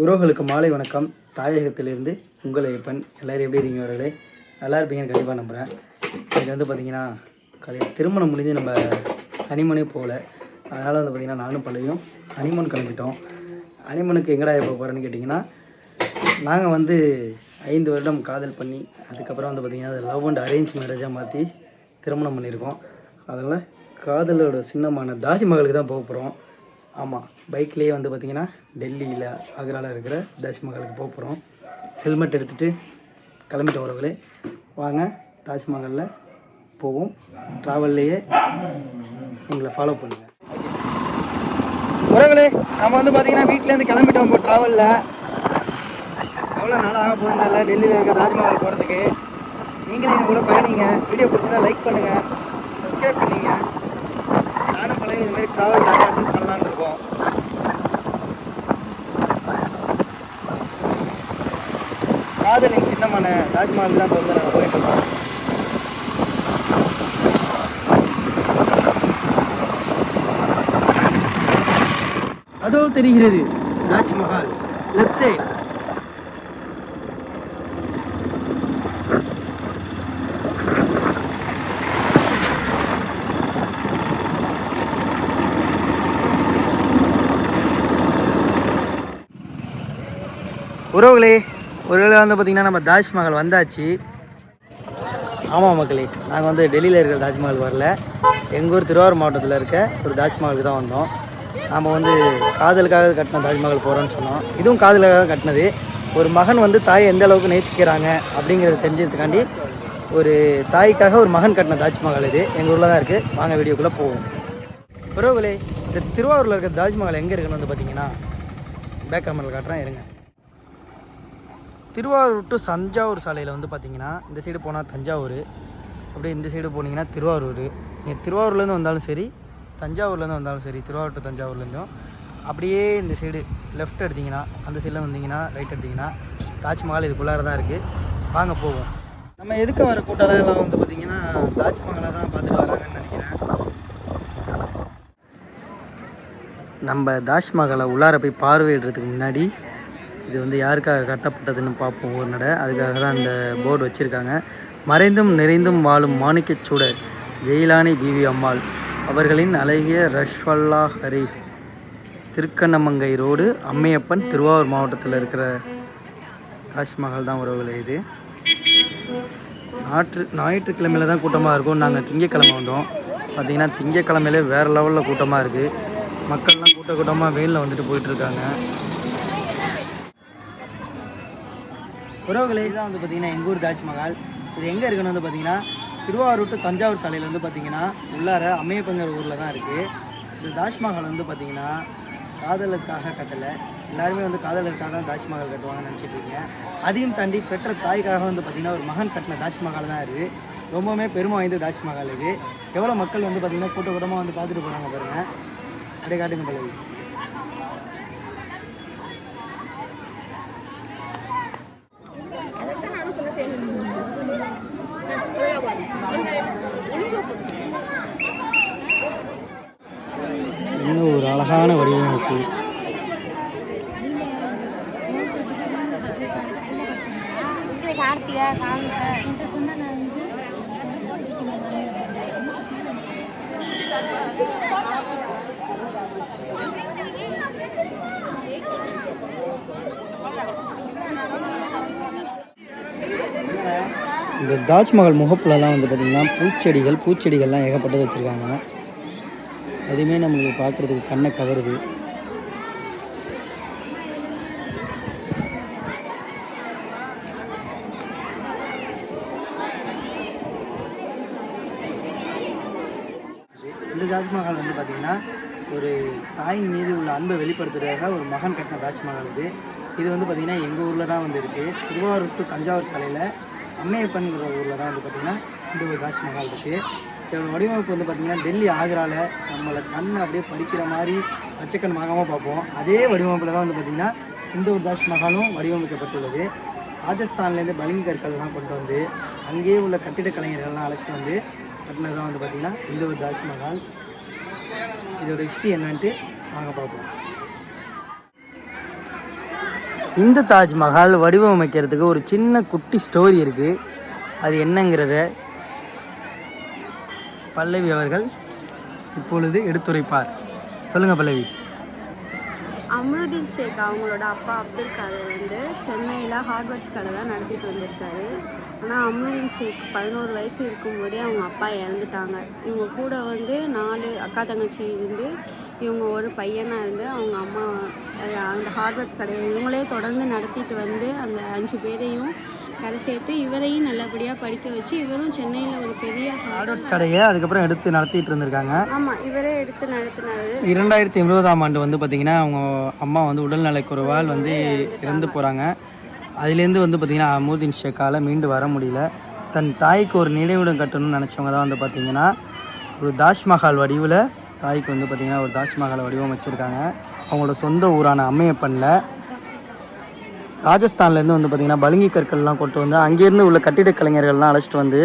உறவுகளுக்கு மாலை வணக்கம். தாயகத்திலிருந்து உங்கள் ஐயப்பன். எல்லோரும் எப்படி இருக்கீங்க வரலே? நல்லா இருப்பீங்கன்னு கண்டிப்பாக நம்புகிறேன். இன்றைக்கி வந்து பார்த்திங்கன்னா திருமணம் முடிஞ்சு நம்ம ஹனிமூனே போகல. அதனால் வந்து பார்த்திங்கன்னா நானும் பள்ளியும் ஹனிமூன் கிளம்பிட்டோம். ஹனிமூனுக்கு எங்கடா போக போகிறேன்னு கேட்டிங்கன்னா, நாங்கள் வந்து 5 வருடம் காதல் பண்ணி அதுக்கப்புறம் வந்து பார்த்திங்கன்னா அது லவ் அண்ட் அரேஞ்ச் மேரேஜாக மாற்றி திருமணம் பண்ணியிருக்கோம். அதனால் காதலோட சின்னமான தாஜ்மஹாலுக்கு தான் போக போகிறோம். ஆமாம், பைக்லேயே வந்து பார்த்திங்கன்னா டெல்லியில் ஆக்ராவில் இருக்கிற தாஜ்மஹாலுக்கு போக போகிறோம். ஹெல்மெட் எடுத்துகிட்டு கிளம்பிட்டு வரவங்களே வாங்க, தாஜ்மஹாலில் போவோம். ட்ராவல்லையே எங்களை ஃபாலோ பண்ணுங்கள். உறவுகளே, நம்ம வந்து பார்த்திங்கன்னா வீட்டிலேருந்து கிளம்பிட்டோம். இப்போ ட்ராவலில் எவ்வளோ நாள் ஆக போகிறதில்ல டெல்லியில் இருக்க தாஜ்மஹால் போகிறதுக்கு. நீங்களே எங்கள் கூட பயணிங்க. வீடியோ பிடிச்சதா லைக் பண்ணுங்கள், சப்ஸ்கிரைப் பண்ணிங்க. நானும் பழைய இதுமாதிரி ட்ராவல் நிறையா இடத்துக்கு பண்ணலான்னு இருக்கோம். காதலின் சின்னமான தாஜ்மஹால் தான் வந்து நாங்கள் போயிட்டு இருக்கோம். அதோ தெரிகிறது தாஜ்மஹால், லெஃப்ட் சைடு. உறவுகளே, ஒரு வேளை வந்து பார்த்திங்கன்னா நம்ம தாஜ்மஹால் வந்தாச்சு. ஆமாம் மக்களே, நாங்கள் வந்து டெல்லியில் இருக்கிற தாஜ்மஹால் வரல. எங்கள் ஊர் திருவாரூர் மாவட்டத்தில் இருக்க ஒரு தாஜ்மஹாலுக்கு தான் வந்தோம். நம்ம வந்து காதலுக்காக கட்டின தாஜ்மஹால் போகிறோன்னு சொன்னோம். இதுவும் காதலுக்காக கட்டினது. ஒரு மகன் வந்து தாயை எந்த அளவுக்கு நேசிக்கிறாங்க அப்படிங்கிறத தெரிஞ்சதுக்காண்டி ஒரு தாய்க்காக ஒரு மகன் கட்டின தாஜ்மஹால் இது. எங்கள் ஊரில் தான் இருக்குது. வாங்க வீடியோக்குள்ளே போவோம். உறவுகளே, இந்த திருவாரூரில் இருக்கிற தாஜ்மஹால் எங்கே இருக்குன்னு வந்து பார்த்திங்கன்னா பேக் கேமராவில் காட்டுறேன், இருங்க. திருவாரூர் டு தஞ்சாவூர் சாலையில் வந்து பார்த்திங்கன்னா இந்த சைடு போனால் தஞ்சாவூர், அப்படியே இந்த சைடு போனீங்கன்னா திருவாரூர். நீங்கள் திருவாரூர்லேருந்து வந்தாலும் சரி, தஞ்சாவூர்லேருந்து வந்தாலும் சரி, திருவாரூர் டு தஞ்சாவூர்லேருந்தும் அப்படியே இந்த சைடு லெஃப்ட் எடுத்திங்கன்னா, அந்த சைடில் வந்தீங்கன்னா ரைட் எடுத்திங்கன்னா தாஜ்மஹால் இதுக்குள்ளார தான் இருக்குது. வாங்க போவோம். நம்ம எதுக்கு வர கூட்டம்லாம் வந்து பார்த்திங்கன்னா தாஜ்மஹாலை தான் பார்த்துட்டு வராங்கன்னு நினைக்கிறேன். நம்ம தாஜ்மஹாலை உள்ளார போய் பார்வையிடுறதுக்கு முன்னாடி இது வந்து யாருக்காக கட்டப்பட்டதுன்னு பார்ப்போம். ஒரு நடை அதுக்காக தான் இந்த போர்டு வச்சுருக்காங்க. மறைந்தும் நிறைந்தும் வாழும் மாணிக்கச்சூடர் ஜெயிலானி பிவி அம்மாள் அவர்களின் அழகிய ரஷ்வல்லா ஹரீஃப் திருக்கண்ணமங்கை ரோடு, அம்மையப்பன், திருவாரூர் மாவட்டத்தில் இருக்கிற தாஜ்மஹால் தான் உறவுகளே. இது ஞாயிற்றுக்கிழமையில் தான் கூட்டமாக இருக்கும். நாங்கள் திங்கக்கிழமை வந்தோம். பார்த்திங்கன்னா திங்கக்கிழமையிலே வேறு லெவலில் கூட்டமாக இருக்குது. மக்கள்லாம் கூட்டமாக வெயிலில் வந்துட்டு போயிட்டுருக்காங்க. உறவுகளே, தான் வந்து பார்த்திங்கன்னா எங்கள் ஊர் தாஜ்மஹால். இது எங்கே இருக்குன்னு வந்து பார்த்திங்கன்னா திருவாரூர் டு தஞ்சாவூர் சாலையில் வந்து பார்த்திங்கன்னா உள்ளார அம்மையப்பங்கிற ஊரில் தான் இருக்குது. இந்த தாஜ்மஹால் வந்து பார்த்திங்கன்னா காதலுக்காக கட்டலை. எல்லாருமே வந்து காதலுக்காக தான் தாஜ்மஹால் கட்டுவாங்கன்னு நினச்சிட்ருக்கீங்க. அதையும் தாண்டி பெற்ற தாய்க்காக வந்து பார்த்திங்கன்னா ஒரு மகன் கட்டின தாஜ்மஹால் தான் இருக்குது. ரொம்பவுமே பெருமை வாய்ந்த தாஜ்மஹால் இது. எவ்வளோ மக்கள் வந்து பார்த்திங்கன்னா கூட்டமாக வந்து பார்த்துட்டு போகிறாங்க பாருங்கள். அப்படியே காட்டுங்க பழகு. இன்னும் ஒரு அழகான வடிவமைப்பு. இந்த தாஜ்மஹால் முகப்புலலாம் வந்து பார்த்திங்கன்னா பூச்செடிகள்லாம் ஏகப்பட்டது வச்சுருக்காங்க. அதுவுமே நம்மளுக்கு பார்க்குறதுக்கு கண்ணை கவருது. இந்த தாஜ்மஹால் வந்து பார்த்திங்கன்னா ஒரு தாயின் மீது உள்ள அன்பை வெளிப்படுத்துறதுக்காக ஒரு மகன் கட்டின தாஜ்மஹால் இது. இது வந்து பார்த்திங்கன்னா எங்கள் ஊரில் தான் வந்து இருக்குது. திருவாரூர் டு தஞ்சாவூர் சாலையில் அம்மையப்பன்கிற ஊரில் தான் வந்து பார்த்திங்கன்னா இந்த ஒரு தாஜ்மஹால் இருக்குது. இதோட வடிவமைப்பு வந்து பார்த்திங்கன்னா டெல்லி ஆக்ராவில் நம்மளை கண் அப்படியே பறிக்கிற மாதிரி பச்சைக்கண் வாங்காமல் பார்ப்போம். அதே வடிவமைப்பில் தான் வந்து பார்த்திங்கன்னா இந்த ஒரு தாஜ்மஹாலும் வடிவமைக்கப்பட்டுள்ளது. ராஜஸ்தான்லேருந்து பளிங்கு கற்கள்லாம் கொண்டு வந்து அங்கேயே உள்ள கட்டிடக் கலைஞர்கள்லாம் அழைச்சிட்டு வந்து கட்டினது தான் வந்து பார்த்திங்கன்னா இந்த ஒரு தாஜ்மஹால். இதோட ஹிஸ்ட்ரி என்னன்ட்டு வாங்க பார்ப்போம். இந்த தாஜ்மஹால் வடிவமைக்கிறதுக்கு ஒரு சின்ன குட்டி ஸ்டோரி இருக்குது. அது என்னங்கிறத பல்லவி அவர்கள் இப்பொழுது எடுத்துரைப்பார். சொல்லுங்கள் பல்லவி. அம்ருதீன் ஷேக் அவங்களோட அப்பா அப்துல் காதர் வந்து சென்னையில் ஹார்ட்வேர்ட்ஸ் கடை தான் நடத்திட்டு வந்திருக்காரு. ஆனால் அம்ருதீன் ஷேக் 11 வயசு இருக்கும்போதே அவங்க அப்பா இறந்துட்டாங்க. இவங்க கூட வந்து 4 அக்கா தங்கச்சி இருந்து இவங்க ஒரு பையனாக இருந்து அவங்க அம்மா அந்த ஹார்ட்வேர்ட்ஸ் கடையை இவங்களே தொடர்ந்து நடத்திட்டு வந்து அந்த 5 பேரையும் கரை சேர்த்து இவரையும் நல்லபடியாக படிக்க வச்சு இவரும் சென்னையில் ஒரு பெரிய ஹார்ட்வேர்ட்ஸ் கடையை அதுக்கப்புறம் எடுத்து நடத்திட்டு இருந்திருக்காங்க. ஆமாம், இவரே எடுத்து நடத்தினாரு. 2020ஆம் ஆண்டு வந்து பார்த்திங்கன்னா அவங்க அம்மா வந்து உடல்நலக்குறைவால் வந்து இறந்து போகிறாங்க. அதுலேருந்து வந்து பார்த்திங்கன்னா அம்ருதீன் ஷேக்கால் மீண்டு வர முடியல. தன் தாய்க்கு ஒரு நினைவிடம் கட்டணும்னு நினச்சவங்க தான் வந்து பார்த்திங்கன்னா ஒரு தாஜ்மஹால் வடிவில் தாய்க்கு வந்து பார்த்திங்கன்னா ஒரு தாஜ்மஹால் வடிவமைச்சிருக்காங்க. அவங்களோட சொந்த ஊரான அம்மையப்பனில் ராஜஸ்தான்லேருந்து வந்து பார்த்திங்கன்னா பளிங்கு கற்கள்லாம் கொண்டு வந்து அங்கேருந்து உள்ள கட்டிடக் கலைஞர்கள்லாம் அழைச்சிட்டு வந்து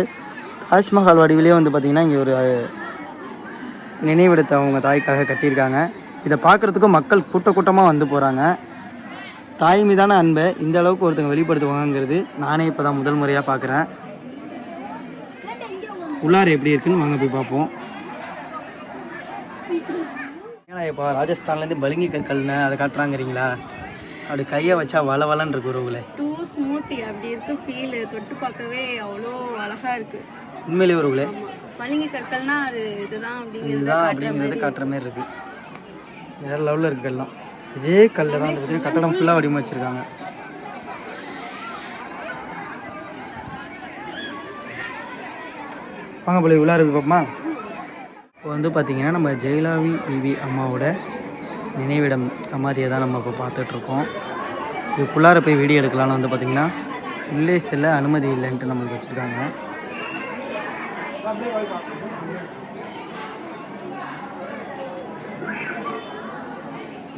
தாஜ்மஹால் வடிவிலே வந்து பார்த்திங்கன்னா இங்கே ஒரு நினைவிடத்தை அவங்க தாய்க்காக கட்டியிருக்காங்க. இதை பார்க்குறதுக்கும் மக்கள் கூட்டமாக வந்து போகிறாங்க. தாய் மீதான அன்பை இந்த அளவுக்கு ஒருத்தங்க வெளிப்படுத்துவாங்கங்கிறது நானே இப்போ தான் முதல் முறையாக பார்க்குறேன். உள்ளார எப்படி இருக்குன்னு வாங்க போய் பார்ப்போம். ஏன்னா இப்போ ராஜஸ்தான்லேருந்து பளிங்கு கற்கள்னு அதை காட்டுறாங்கிறீங்களா? அப்படி கையை வச்சா வளவலன்னு இருக்கு உறவுகளே. டூ ஸ்மூத்தி அப்படி இருக்கு ஃபீல். தொட்டு பார்க்கவே அவ்வளோ அழகாக இருக்குது உண்மையிலே உறவுகளே. பளிங்கு கற்கள்னா அது இதுதான் அப்படிங்கிறது காட்டுற மாதிரி இருக்குது. வேறு லெவலில் இருக்குது கல்லாம். இதே கல்லில் தான் வந்து பார்த்தீங்கன்னா கட்டடம் ஃபுல்லாக வடிவமைச்சிருக்காங்க. வாங்க போல உள்ளார பார்ப்போமா? இப்போ வந்து பார்த்திங்கன்னா நம்ம ஜெயலலிதா பிவி அம்மாவோட நினைவிடம் சமாதியை தான் நம்ம இப்போ பார்த்துட்ருக்கோம். இதுக்குள்ளார போய் வீடியோ எடுக்கலான்னு வந்து பார்த்திங்கன்னா உள்ளே செல்ல அனுமதி இல்லைன்ட்டு நம்மளுக்கு வச்சுருக்காங்க.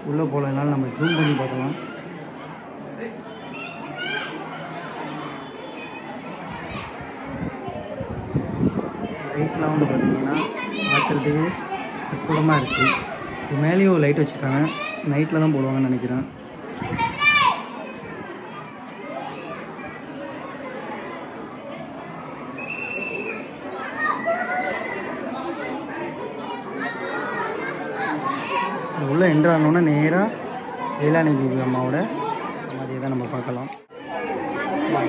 உள்ளே போகலனால நம்ம ஜூம் பண்ணி பார்க்கலாம். லைட்லாம் வந்து பார்த்திங்கன்னா பார்க்குறதுக்கு அற்புதமாக இருக்குது. இது மேலேயும் ஒரு லைட் வச்சுருக்காங்க. நைட்டில் தான் போடுவாங்கன்னு நினைக்கிறேன். உள்ளே என்ட்ரானோன்னா நேராக ஜெயலலிதா அம்மாவோட சமாதியை தான் நம்ம பார்க்கலாம்.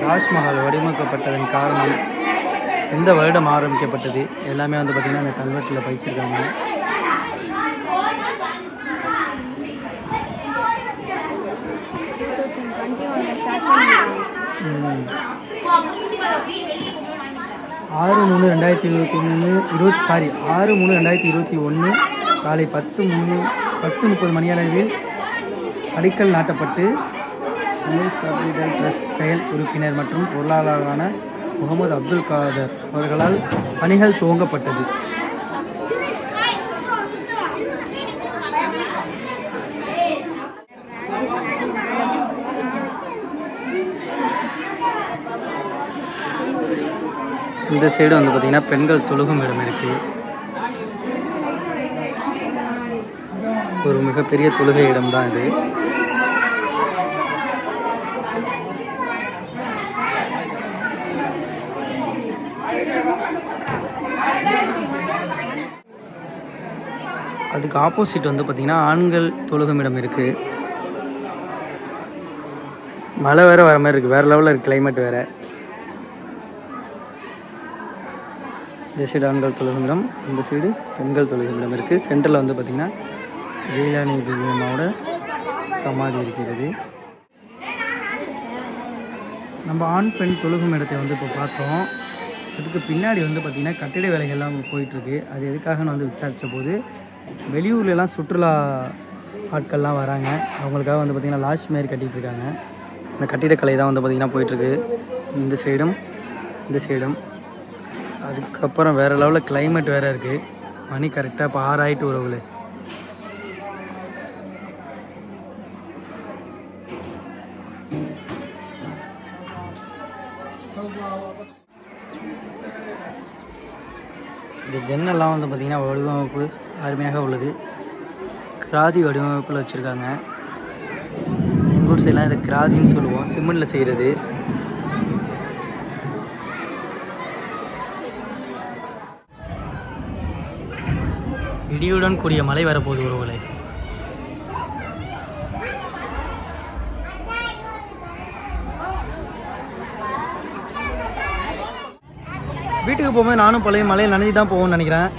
தாஜ்மஹால் வடிவமைக்கப்பட்டதன் காரணம், எந்த வருடம் ஆரம்பிக்கப்பட்டது எல்லாமே வந்து பார்த்திங்கன்னா அந்த கல்வெட்டில் பதிச்சிருக்காங்க. ஆறு மூணு 2021 காலை 10:30 மணியளவில் அடிக்கல் நாட்டப்பட்டு ட்ரஸ்ட் செயல் உறுப்பினர் மற்றும் பொருளாளரான முகமது அப்துல் காதர் அவர்களால் பணிகள் துவங்கப்பட்டது. இந்த சைடு வந்து பார்த்திங்கன்னா பெண்கள் தொழுகும் இடம் இருக்குது. ஒரு மிகப்பெரிய தொழுகை இடம் தான் இது. அதுக்கு ஆப்போசிட் வந்து பார்த்திங்கன்னா ஆண்கள் தொழுகும் இடம் இருக்குது. மழை வேறு வர மாதிரி இருக்குது. வேறு லெவலில் இருக்குது கிளைமேட் வேறு. இந்த சைடு ஆண்கள் தொழுகிடம், இந்த சைடு பெண்கள் தொழுகிடம் இருக்குது. சென்டரில் வந்து பார்த்திங்கன்னா ஜெயலலிதா அம்மாவோட சமாதி இருக்கிறது. நம்ம ஆண் பெண் தொழுகும் இடத்தை வந்து இப்போ பார்த்தோம். அதுக்கு பின்னாடி வந்து பார்த்திங்கன்னா கட்டிட வேலைகள்லாம் போயிட்டுருக்கு. அது எதுக்காகன்னு வந்து விசாரித்த போது வெளியூர்லலாம் சுற்றுலா ஆட்கள்லாம் வராங்க. அவங்களுக்காக வந்து பார்த்திங்கன்னா லாட்ஜ் மாரி கட்டிகிட்டு இருக்காங்க. இந்த கட்டிடக்கலை தான் வந்து பார்த்திங்கன்னா போயிட்டுருக்கு. இந்த சைடும் இந்த சைடும். அதுக்கப்புறம் வேறு லெவலில் கிளைமேட் வேறு இருக்குது. மணி கரெக்டாக இப்போ 6 ஆகிட்டு உறவுகளே. இந்த ஜன்னல்லாம் வந்து பார்த்திங்கன்னா வடிவமைப்பு அருமையாக உள்ளது. கிராதி வடிவமைப்பில் வச்சுருக்காங்க. எங்கள் ஊர் சைடெலாம் இதை கிராதின்னு சொல்லுவோம், சிமெண்டில் செய்கிறது. இடியுடன் கூடிய மழை வரப்போகுது உறவுகளே. வீட்டுக்கு போகும்போது நானும் பழைய மழையில் நனைஞ்சு தான் போவோம்னு நினைக்கிறேன்.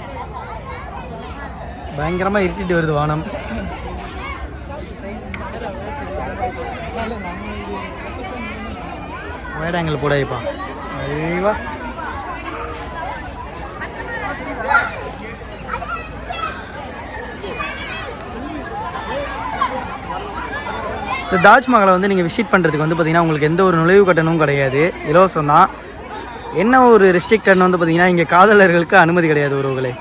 பயங்கரமாக இருட்டிட்டு வருது வானம். வைட் ஆங்கிள் போட வைப்பா. ஐவா இந்த தாஜ்மஹாலை வந்து நீங்கள் விசிட் பண்ணுறதுக்கு வந்து பார்த்திங்கன்னா உங்களுக்கு எந்த ஒரு நுழைவு கட்டணமும் கிடையாது, இலவசம் தான். என்ன ஒரு ரெஸ்ட்ரிக்டட் வந்து பார்த்திங்கன்னா இங்கே காதலர்களுக்கு அனுமதி கிடையாது உறவுகளே.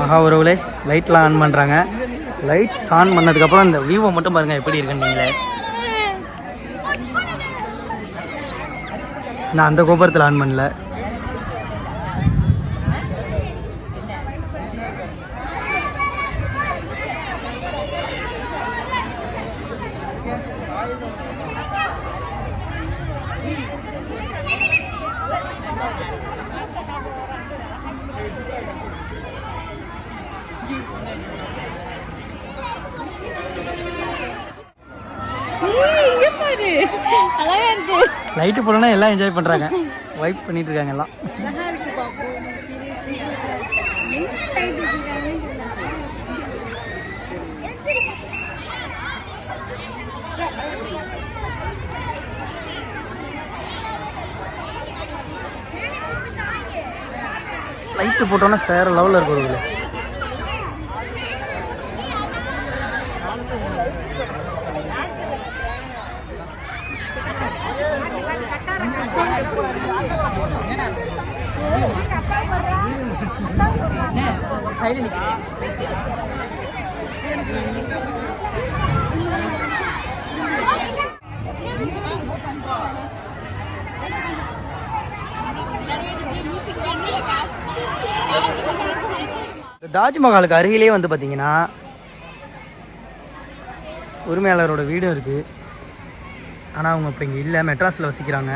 ஆஹா உறவுகளே, லைட்லாம் ஆன் பண்ணுறாங்க. லைட்ஸ் ஆன் பண்ணதுக்கப்புறம் இந்த வியூவை மட்டும் பாருங்கள் எப்படி இருக்குன்னு. நீங்களே நான் அந்த கோபுரத்தில் ஆன் பண்ணல. லைட்டு போடனா எல்லாம் என்ஜாய் பண்ணுறாங்க, வைப் பண்ணிட்டு இருக்காங்க எல்லாம். லைட்டு போட்டோன்னா சேர லெவலில் இருக்கிறது. தாஜ்மஹாலுக்கு அருகிலே வந்து பார்த்தீங்கன்னா உரிமையாளரோட வீடும் இருக்குது. ஆனால் அவங்க இப்போ இங்கே இல்லை, மெட்ராஸில் வசிக்கிறாங்க.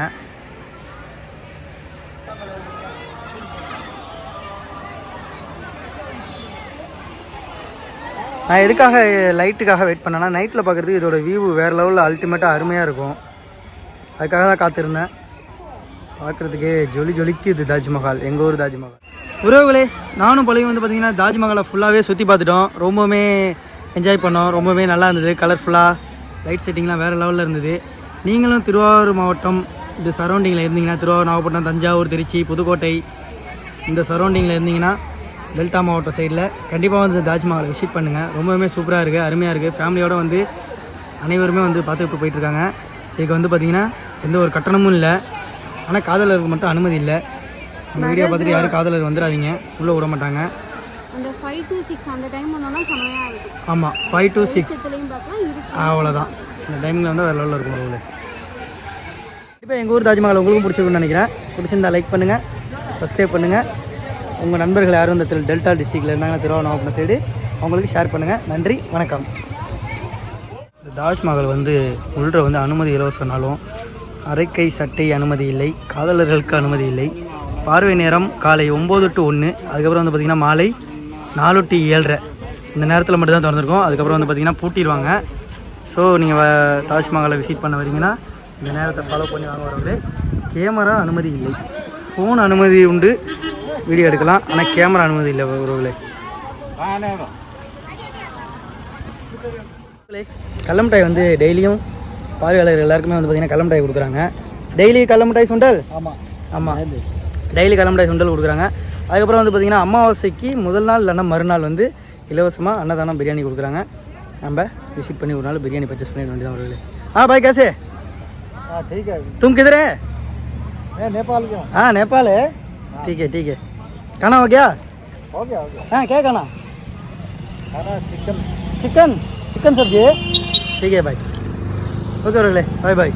நான் எதுக்காக லைட்டுக்காக வெயிட் பண்ணேன்னா, நைட்டில் பார்க்குறதுக்கு இதோட வியூ வேறு லெவலில் அல்டிமேட்டாக அருமையாக இருக்கும். அதுக்காக தான் காத்திருந்தேன். பார்க்குறதுக்கே ஜொலிக்குது தாஜ்மஹால், எங்கள் ஊர் தாஜ்மஹால். உறவுகளே, நானும் பழைய வந்து பார்த்திங்கன்னா தாஜ்மஹாலை ஃபுல்லாகவே சுற்றி பார்த்துட்டோம். ரொம்பவுமே என்ஜாய் பண்ணோம், ரொம்பவே நல்லா இருந்தது. கலர்ஃபுல்லாக லைட் செட்டிங்லாம் வேறு லெவலில் இருந்தது. நீங்களும் திருவாரூர் மாவட்டம் இந்த சரௌண்டிங்கில் இருந்தீங்கன்னா, திருவாரூர், நாகப்பட்டினம், தஞ்சாவூர், திருச்சி, புதுக்கோட்டை இந்த சரௌண்டிங்கில் இருந்தீங்கன்னா, டெல்டா மாவட்டம் சைடில் கண்டிப்பாக வந்து தாஜ்மஹாலை விசிட் பண்ணுங்கள். ரொம்பவுமே சூப்பராக இருக்குது, அருமையாக இருக்குது. ஃபேமிலியோடு வந்து அனைவருமே வந்து பார்த்துட்டு போயிட்டுருக்காங்க. இதுக்கு வந்து பார்த்திங்கன்னா எந்த ஒரு கட்டணமும் இல்லை. ஆனால் காதலருக்கு மட்டும் அனுமதி இல்லை. அந்த வீடியோ பார்த்துட்டு யாரும் காதலர் வந்துடாதீங்க, உள்ளே விட மாட்டாங்க. அந்த 5 to 6 அந்த டைம் வந்தோம்னா செமையாக இருக்கும். ஆமாம், 5 to 6 அவ்வளோதான். இந்த டைமில் வந்து வேறு லெவலில் இருக்கும் உறவுகளே. இப்போ எங்கள் ஊர் தாஜ்மஹால் உங்களுக்கும் பிடிச்சிருக்குன்னு நினைக்கிறேன். பிடிச்சிருந்தா லைக் பண்ணுங்கள், சப்ஸ்கிரைப் பண்ணுங்கள். உங்கள் நண்பர்கள் யாரும் இந்த டெல்டா டிஸ்ட்ரிக்டில் இருந்தாங்கன்னா, திருவாரூர் மாவட்டம் சைடு, அவங்களுக்கு ஷேர் பண்ணுங்கள். நன்றி, வணக்கம். இந்த தாஜ்மஹால் வந்து உள்ள வந்து அனுமதி இலவசனாலும் அரைக்கை சட்டை அனுமதி இல்லை, காதலர்களுக்கு அனுமதி இல்லை. பார்வை நேரம் காலை 9 to 1, அதுக்கப்புறம் வந்து பார்த்திங்கன்னா மாலை 4 to 7:30 இந்த நேரத்தில் மட்டும் தான் திறந்துருக்கோம். அதுக்கப்புறம் வந்து பார்த்திங்கன்னா பூட்டிடுவாங்க. ஸோ நீங்கள் தாஜ்மஹாலை விசிட் பண்ண வரீங்கன்னா இந்த நேரத்தை ஃபாலோ பண்ணி வாங்க வரவங்களே. கேமரா அனுமதி இல்லை, ஃபோன் அனுமதி உண்டு, வீடியோ எடுக்கலாம். ஆனால் கேமரா அனுமதி இல்லை உறவுகளே. கல்லமிட்டாய் வந்து டெய்லியும் பார்வையாளர்கள் எல்லாருக்குமே வந்து பார்த்திங்கன்னா கல்லமிட்டாய் கொடுக்குறாங்க. டெய்லி கல்லமிட்டாய் சுண்டல். ஆமாம், டெய்லி கல்லமிட்டாய் சுண்டல் கொடுக்குறாங்க. அதுக்கப்புறம் வந்து பார்த்திங்கன்னா அமாவாசைக்கு முதல் நாள் இல்லைன்னா மறுநாள் வந்து இலவசமாக அன்னதானம் பிரியாணி கொடுக்குறாங்க. நம்ம விசிட் பண்ணி ஒரு நாள் பிரியாணி பர்ச்சேஸ் பண்ணிட வேண்டியதான் வரவில்லை. भाई कैसे? ठीक है। तुम किधर है? मैं नेपाल का। हाँ नेपाल है। ठीक है ठीक है। खाना हो गया? हो गया। हाँ क्या खाना? चिकन चिकन चिकन सब्जी है। ठीक है भाई, ओके बाय बाय।